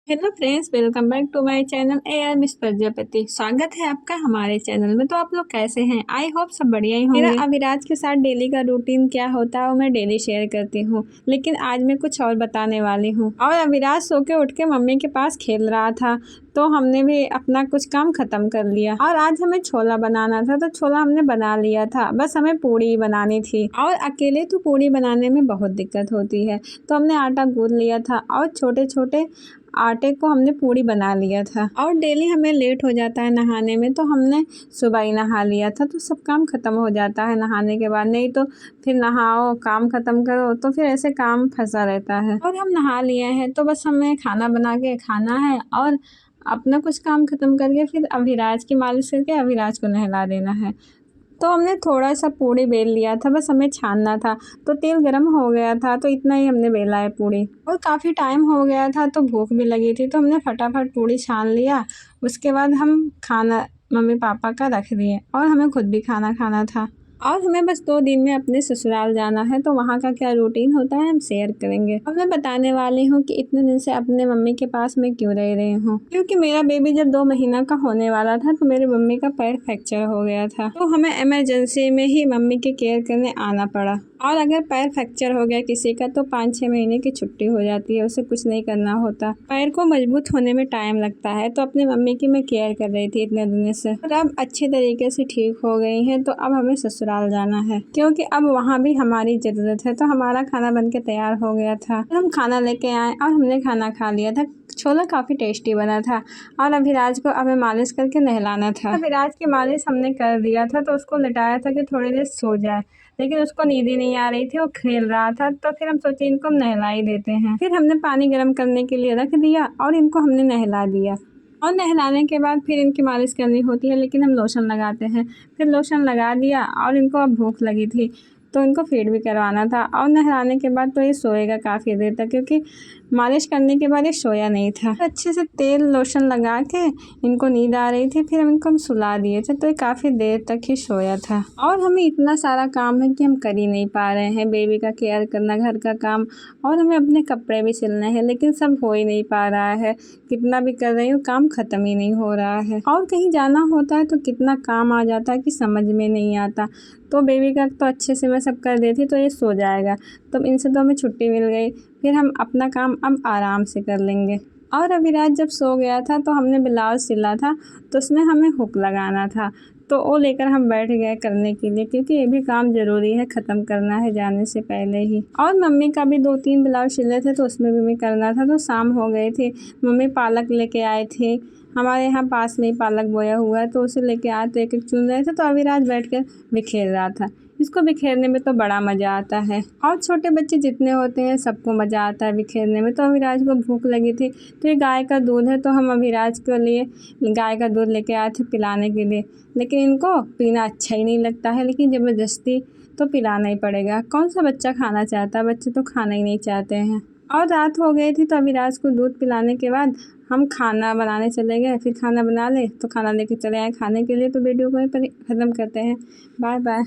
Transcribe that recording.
Hello friends, welcome back to my channel AR Miss Prajapati. स्वागत है आपका हमारे चैनल में। तो आप लोग कैसे हैं? आई होप सब बढ़िया ही होंगे। मेरा अविराज के साथ डेली का रूटीन क्या होता है वो मैं डेली शेयर करती हूँ, लेकिन आज मैं कुछ और बताने वाली हूँ। और अविराज सो के उठ के मम्मी के पास खेल रहा था, तो हमने भी अपना कुछ काम खत्म कर लिया। और आज हमें छोला बनाना था, तो छोला हमने बना लिया था। बस हमें पूड़ी बनानी थी, और अकेले तो पूड़ी बनाने में बहुत दिक्कत होती है, तो हमने आटा गूंथ लिया था और छोटे छोटे आटे को हमने पूड़ी बना लिया था। और डेली हमें लेट हो जाता है नहाने में, तो हमने सुबह ही नहा लिया था, तो सब काम खत्म हो जाता है नहाने के बाद। नहीं तो फिर नहाओ, काम खत्म करो, तो फिर ऐसे काम फंसा रहता है। और हम नहा लिए हैं, तो बस हमें खाना बना के खाना है और अपना कुछ काम खत्म करके फिर अभिराज की मालिश करके अभिराज को नहला देना है। तो हमने थोड़ा सा पूड़ी बेल लिया था, बस हमें छानना था। तो तेल गरम हो गया था, तो इतना ही हमने बेला है पूड़ी। और काफ़ी टाइम हो गया था, तो भूख भी लगी थी, तो हमने फटाफट पूड़ी छान लिया। उसके बाद हम खाना मम्मी पापा का रख दिए, और हमें खुद भी खाना खाना था। और हमें बस 2 दिन में अपने ससुराल जाना है, तो वहाँ का क्या रूटीन होता है हम शेयर करेंगे। अब मैं बताने वाली हूँ कि इतने दिन से अपने मम्मी के पास मैं क्यों रह रही हूँ। क्योंकि मेरा बेबी जब 2 महीना का होने वाला था, तो मेरी मम्मी का पैर फ्रैक्चर हो गया था, तो हमें इमरजेंसी में ही मम्मी की केयर करने आना पड़ा। और अगर पैर फ्रैक्चर हो गया किसी का, तो 5-6 महीने की छुट्टी हो जाती है, उसे कुछ नहीं करना होता। पैर को मजबूत होने में टाइम लगता है, तो अपनी मम्मी की मैं केयर कर रही थी इतने दिन से। और अब अच्छे तरीके से ठीक हो गई हैं, तो अब हमें ससुराल जाना है, क्योंकि अब वहाँ भी हमारी ज़रूरत है। तो हमारा खाना बन के तैयार हो गया था, हम खाना लेके आए और हमने खाना खा लिया था। छोला काफ़ी टेस्टी बना था। और अभिराज को हमें मालिश करके नहलाना था। अभिराज की मालिश हमने कर दिया था, तो उसको लिटाया था कि थोड़ी देर सो जाए, लेकिन उसको नींद ही नहीं आ रही थी, वो खेल रहा था। तो फिर हम सोचे इनको हम नहला ही देते हैं। फिर हमने पानी गर्म करने के लिए रख दिया और इनको हमने नहला दिया। और नहलाने के बाद फिर इनकी मालिश करनी होती है, लेकिन हम लोशन लगाते हैं। फिर लोशन लगा दिया, और इनको अब भूख लगी थी, तो इनको फीड भी करवाना था। और नहलाने के बाद तो ये सोएगा काफ़ी देर तक, क्योंकि मालिश करने के बाद ये सोया नहीं था। अच्छे से तेल लोशन लगा के इनको नींद आ रही थी, फिर हम इनको सुला दिए थे, तो ये काफ़ी देर तक ही सोया था। और हमें इतना सारा काम है कि हम कर ही नहीं पा रहे हैं। बेबी का केयर करना, घर का काम, और हमें अपने कपड़े भी सिलने हैं, लेकिन सब हो ही नहीं पा रहा है। कितना भी कर रही हूँ, काम ख़त्म ही नहीं हो रहा है। और कहीं जाना होता है तो कितना काम आ जाता है कि समझ में नहीं आता। तो बेबी का तो अच्छे से मैं सब कर देती, तो ये सो जाएगा, तो इनसे तो हमें छुट्टी मिल गई। फिर हम अपना काम अब आराम से कर लेंगे। और अभिराज जब सो गया था, तो हमने ब्लाउज सिला था, तो उसमें हमें हुक लगाना था, तो वो लेकर हम बैठ गए करने के लिए, क्योंकि ये भी काम ज़रूरी है, ख़त्म करना है जाने से पहले ही। और मम्मी का भी 2-3 ब्लाउज सिले थे, तो उसमें भी करना था। तो शाम हो गई थी, मम्मी पालक लेके आए थे। हमारे यहाँ पास में ही पालक बोया हुआ है, तो उसे लेके आए, तो एक एक चुन रहे थे। तो अविराज बैठ कर बिखेर रहा था। इसको बिखेरने में तो बड़ा मज़ा आता है, और छोटे बच्चे जितने होते हैं सबको मज़ा आता है बिखेरने में। तो अविराज को भूख लगी थी, तो ये गाय का दूध है, तो हम अविराज के लिए गाय का दूध लेके आए थे पिलाने के लिए। लेकिन इनको पीना अच्छा ही नहीं लगता है, लेकिन ज़बरदस्ती तो पिलाना ही पड़ेगा। कौन सा बच्चा खाना चाहता है? बच्चे तो खाना ही नहीं चाहते हैं। और रात हो गई थी, तो अविराज को दूध पिलाने के बाद हम खाना बनाने चले गए। फिर खाना बना ले, तो खाना लेके चले आए खाने के लिए। तो वीडियो को यहीं पर ख़त्म करते हैं। Bye bye.